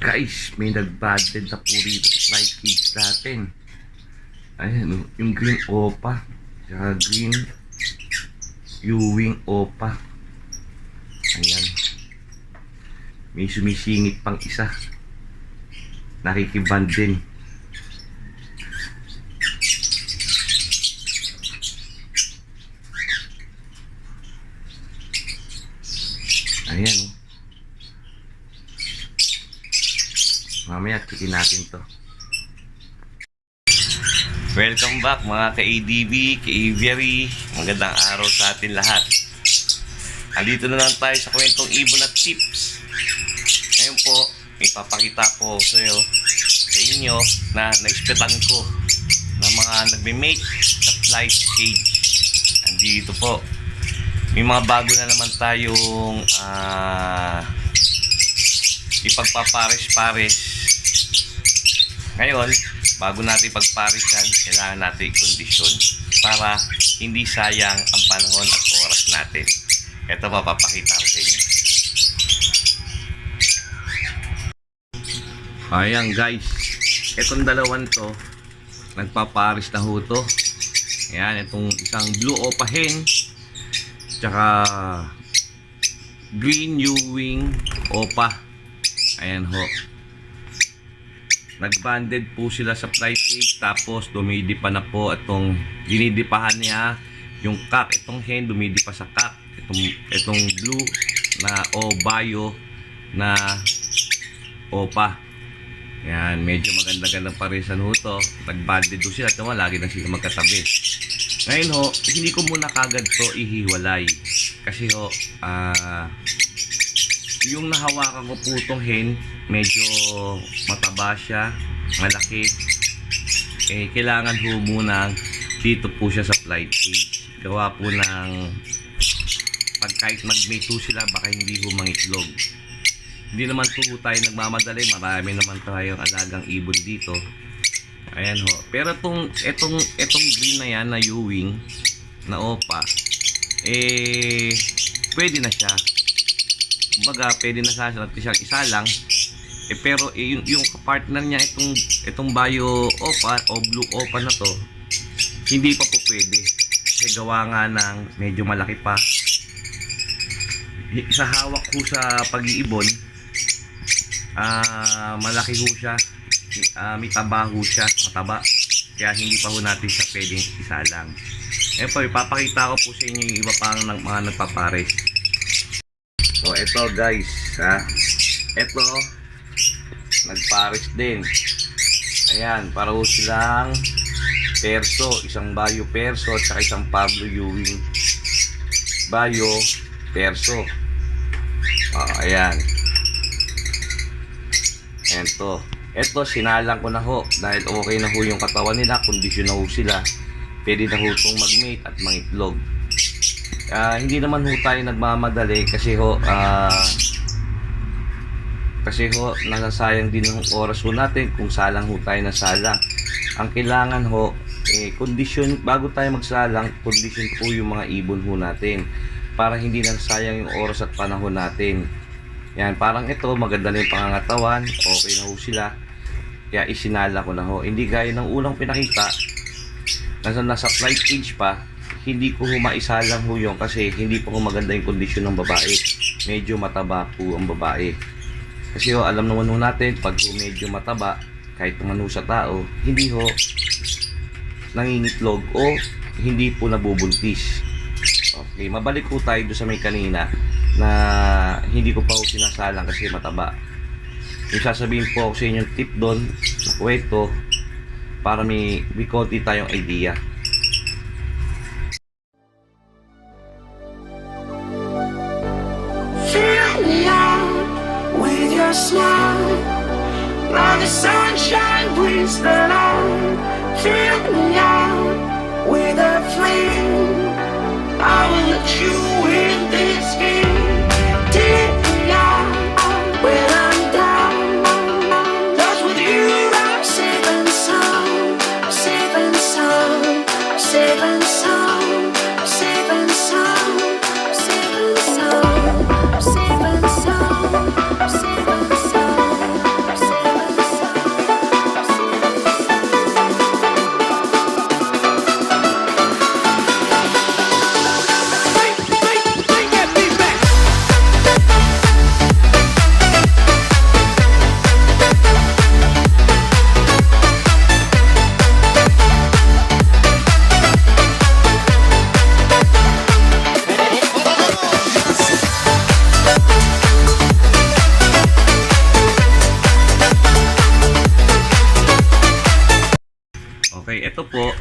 Guys, may nag-banded na po rito sa flight cage natin. Ayan, yung green opa. Saka green Ewing opa. Ayan. May sumisingit pang isa. Nakikiband din. Ayan, oh. Mamaya, tikin natin to. Welcome back mga ka-ADB, ka-Aviary. Magandang araw sa atin lahat. Andito na lang tayo sa kwentong ibon at tips. Ngayon po, may papakita po sa inyo na na-ispetan ko ng mga nagme-mate sa flight cage. Andito po. May mga bago na naman tayong ipagpapares-pares. Ngayon, bago natin pagpares yan, kailangan natin i-kondisyon para hindi sayang ang panahon at oras natin. Ito papapakita ko sa inyo. Ayan guys, itong dalawan to, nagpapares na ho to. Ayan, itong isang blue opa hen, tsaka green Ewing opa. Ayan ho. Nagbanded po sila sa flight cage, tapos dumidipa na po itong dinidipahan niya yung cock. Itong hen dumidipa sa cock. Itong blue na bio na opa. Yan, medyo maganda-gandang parisan ho to. Nagbanded po sila. Ito lagi na sila magkatabi. Ngayon ho, hindi ko muna kagad to ihiwalay. Kasi ho, yung nahawakan ko po itong hen, medyo mataba siya, malaki. Kailangan ho munang dito po siya sa flight cage. Gawa po ng pag kahit mag-mate sila, baka hindi ho mangitlog. Hindi naman po tayo nagmamadali, marami naman tayong alagang ibon dito. Ayan ho. Pero etong green na yan na Ewing na opa, pwede na siya. Kumbaga, pwede na siyang isa lang. Pero yung partner niya, itong bio opa o blue opa na to, hindi pa po pwede. Kasi gawa nga ng medyo malaki pa. Sa hawak ko sa pag-iibon, malaki ho siya. May taba ho siya, mataba. Kaya hindi pa ho natin siya pwedeng isa lang. Po, ipapakita ko po sa inyo yung iba pang mga nagpapares. So, ito guys, ito nagpares din. Ayan, para ho silang perso, isang bio perso at saka isang Pablo Ewing bio perso. Ayan. Ayan to. Ito, sinalang ko na ho dahil okay na ho yung katawan nila, kondisyon na ho sila. Pwede na ho itong mag-mate at mangitlog. Hindi naman ho tayo nagmamadali kasi ho nasasayang din ng oras ho natin kung salang ho tayo nasalang. Ang kailangan ho kondisyon, bago tayo magsalang, kondisyon po yung mga ibon ho natin para hindi nasasayang yung oras at panahon natin. Yan, parang ito maganda na yung pangangatawan, okay na ho sila, kaya isinala ko na ho. Hindi gaya ng unang pinakita, nasa flight cage pa, hindi ko maisalang ho yun kasi hindi po maganda yung kondisyon ng babae. Medyo mataba po ang babae. Kasi ho, alam naman ho natin, pag medyo mataba, kahit naman ho sa tao, hindi ho nangingitlog o hindi po nabubuntis. Okay, mabalik po tayo doon sa may kanina na hindi ko pa ho sinasalang kasi mataba. Yung sasabihin po ako sa inyo tip doon, na kwento, para may konti tayong idea. With your smile, now the sunshine brings the light. Fill me out with a flame. I will let you in this game. Take me out when I'm down. Just with you, I'm saving some, saving some, saving some, saving some, saving some, saving some, saving some.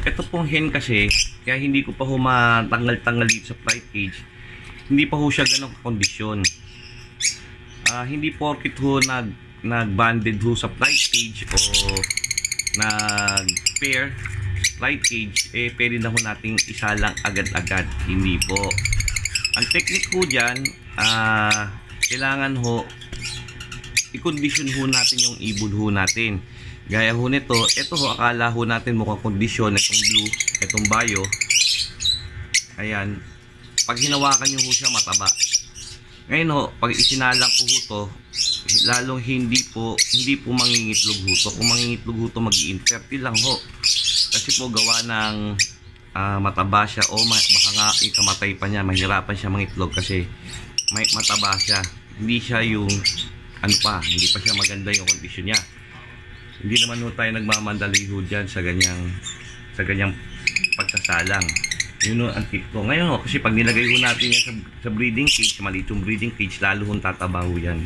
ito pong hen kasi, kaya hindi ko pa ho matanggal-tanggal dito sa flight cage. Hindi pa ho siya ganong kondisyon. Hindi porkit ho nag-banded ho sa flight cage o nag-pair flight cage, pwede na ho nating isalang agad-agad. Hindi po. Ang technique ho dyan, kailangan ho i-condition ho natin yung ibon ho natin. Gaya ho nito, ito ho, akala ho natin mukhang kondisyon, itong blue, itong bio. Ayan. Pag hinawakan nyo ho siya, mataba. Ngayon ho, pag isinalang ko ho to, lalong hindi po mangingitlog ho to. Kung mangingitlog ho to, mag-i-infertile lang ho. Kasi po gawa ng mataba siya o baka nga ikamatay pa niya, mahirapan siya mangitlog kasi may mataba siya. Hindi siya yung hindi pa siya maganda yung kondisyon niya. Hindi naman ho tayo nagmamandali ho dyan sa ganyang pagsasalang. Yun ho ang tip ko. Ngayon ho, kasi pag nilagay ho natin yan sa breeding cage, maliit yung breeding cage, lalo ho tataba ho yan.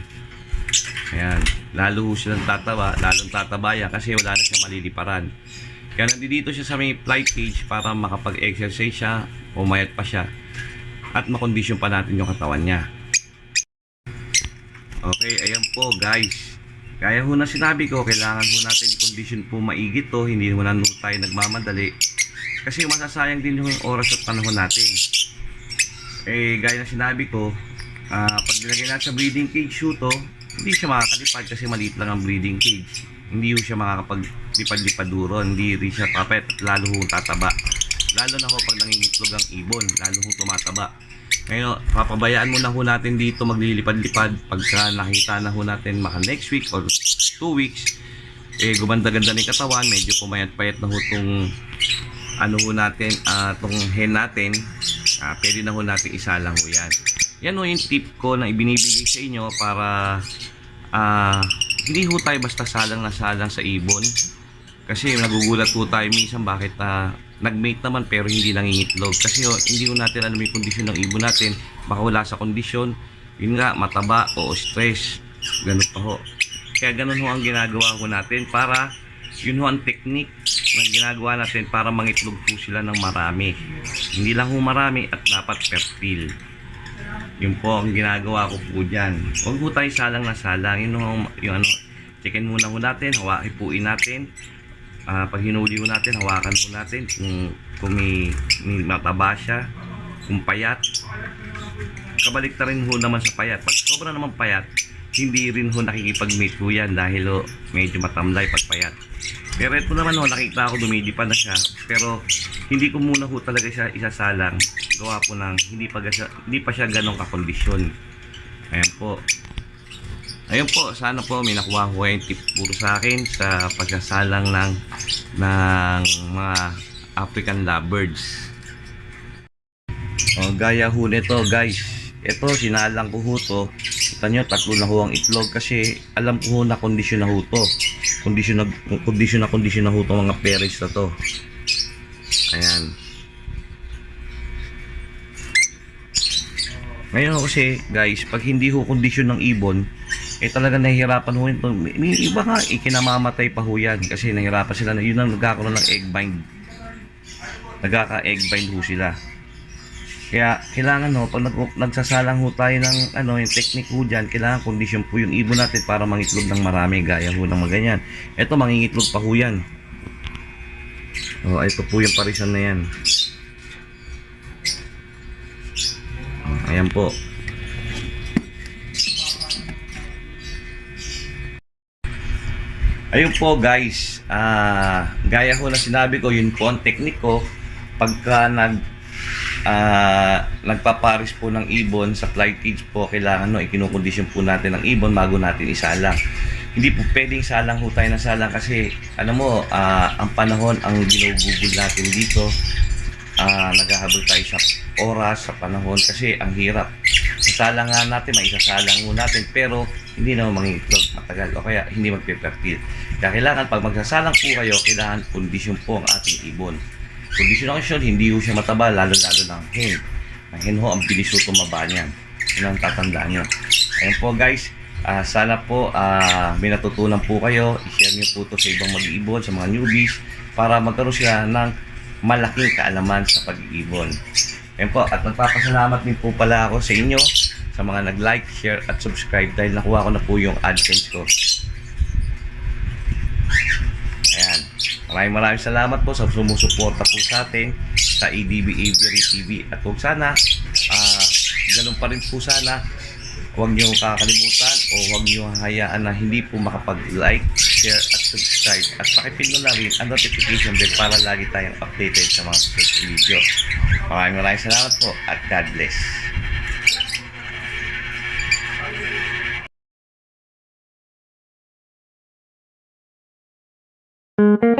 Ayan, lalo ho silang lalong tataba yan kasi wala na siya maliliparan. Kaya nandito siya sa may flight cage para makapag-exercise siya, umayat pa siya, at makondisyon pa natin yung katawan niya. Okay, ayan po guys. Kaya ho na sinabi ko, kailangan ho natin i-condition po maigit to, hindi ho na tayo nagmamadali. Kasi masasayang din yung oras at panahon natin. Gaya na sinabi ko, pag nilagay natin sa breeding cage ho to, hindi siya makakalipad kasi maliit lang ang breeding cage. Hindi ho siya makakapaglipad-lipad duro, hindi rin siya papet at lalo ho tataba. Lalo na ho pag nangingitlog ang ibon, lalo ho tumataba. Ngayon, papabayaan muna ho natin dito maglilipad-lipad. Pagka nakita na ho natin maka next week or 2 weeks, gumanda-ganda ng katawan, medyo pumayat-payat na ho itong ho natin, itong hen natin, pwede na ho natin isalang ho yan. Yan ho yung tip ko na ibinibigay sa inyo para hindi ho tayo basta salang na salang sa ibon. Kasi nagugulat ho tayo minsan bakit nag-mate naman pero hindi nangingitlog. Kasi hindi ho natin alam yung kondisyon ng ibon natin. Baka wala sa kondisyon, yun nga, mataba o stress. Ganun pa ho. Kaya ganun ho ang ginagawa ho natin para, yun ho ang technique na ginagawa natin para mangitlog po sila ng marami. Hindi lang ho marami at dapat fertile. Yun po ang ginagawa ko po dyan. Huwag po tayo salang na salang. Yun ho, yung chicken muna ho natin, hipuin natin. Pag hinuli ho natin, hawakan ho natin kung may mataba siya, kung payat. Kabalik na rin ho naman sa payat. Pag sobra naman payat, hindi rin ho nakikipag-mate ho yan dahil ho medyo matamlay pag payat. Pero ito naman ho, nakita ko dumidipad na siya. Pero hindi ko muna ho talaga siya isasalang. Gawa po ng hindi pa siya ganong kakondisyon. Ayan po. Ayun po, sana po may nakuha ko yung tip puro sa akin sa pagsasalang ng mga African lovebirds. Gaya ho nito guys, ito sinalang ko ho to. Kita nyo, 3 na ho ang itlog kasi alam ko ho na kondisyon na ho to. Kondisyon na ho to mga parents na to. Ayan. Ngayon kasi guys, pag hindi ho kondisyon ng ibon, talaga nahihirapan ho ito. May iba nga, ikinamamatay pa ho yan kasi nahihirapan sila. Yun ang nagkakaroon ng egg bind. Nagkaka-egg bind ho sila. Kaya kailangan ho, pag nagsasalang ho tayo ng yung technique ho dyan, kailangan kondisyon po yung ibon natin para mangitlog ng marami, gaya ho ng maganyan. Ito, mangingitlog pa ho yan. Ito po yung parisan na yan. Ayan po. Ayun po guys, gaya ho na sinabi ko, yun po ang technique ko pagka nagpaparis po ng ibon sa flight cage po, kailangan ikinukondisyon po natin ang ibon bago natin isalang. Hindi po pwedeng salang ho tayo na salang kasi ang panahon ang ginugugol natin dito. Naghahabol tayo sa oras, sa panahon kasi ang hirap. Sasalang nga natin, maisasalang ho natin pero hindi naman mangitlog matagal o kaya hindi magpe-fertile. Kaya kailangan pag magsasalang po kayo, kailangan kondisyon po ang ating ibon. Kondisyon hindi ho siya mataba, lalo ng hen. Ang hen ho, ang bilis ho tumaba niyan. Yun ang tatandaan nyo. Ayun po guys, sana po may natutunan po kayo. I-share nyo po ito sa ibang mag-iibon, sa mga newbies para magkaroon sila ng malaking kaalaman sa pag-iibon. Ayan po, at nagpapasalamat din po pala ako sa inyo sa mga nag-like, share at subscribe dahil nakuha ko na po yung AdSense ko. Ayan. Maraming salamat po sa sumusuporta po sa atin sa ADB Aviary TV. At kung sana, ganun pa rin po sana, huwag niyo kakalimutan o huwag niyo hayaan na hindi po makapag-like, share at subscribe. At pakipindot na rin ang notification bell para lagi tayong updated sa mga susunod video. Maraming salamat po at God bless. Thank you.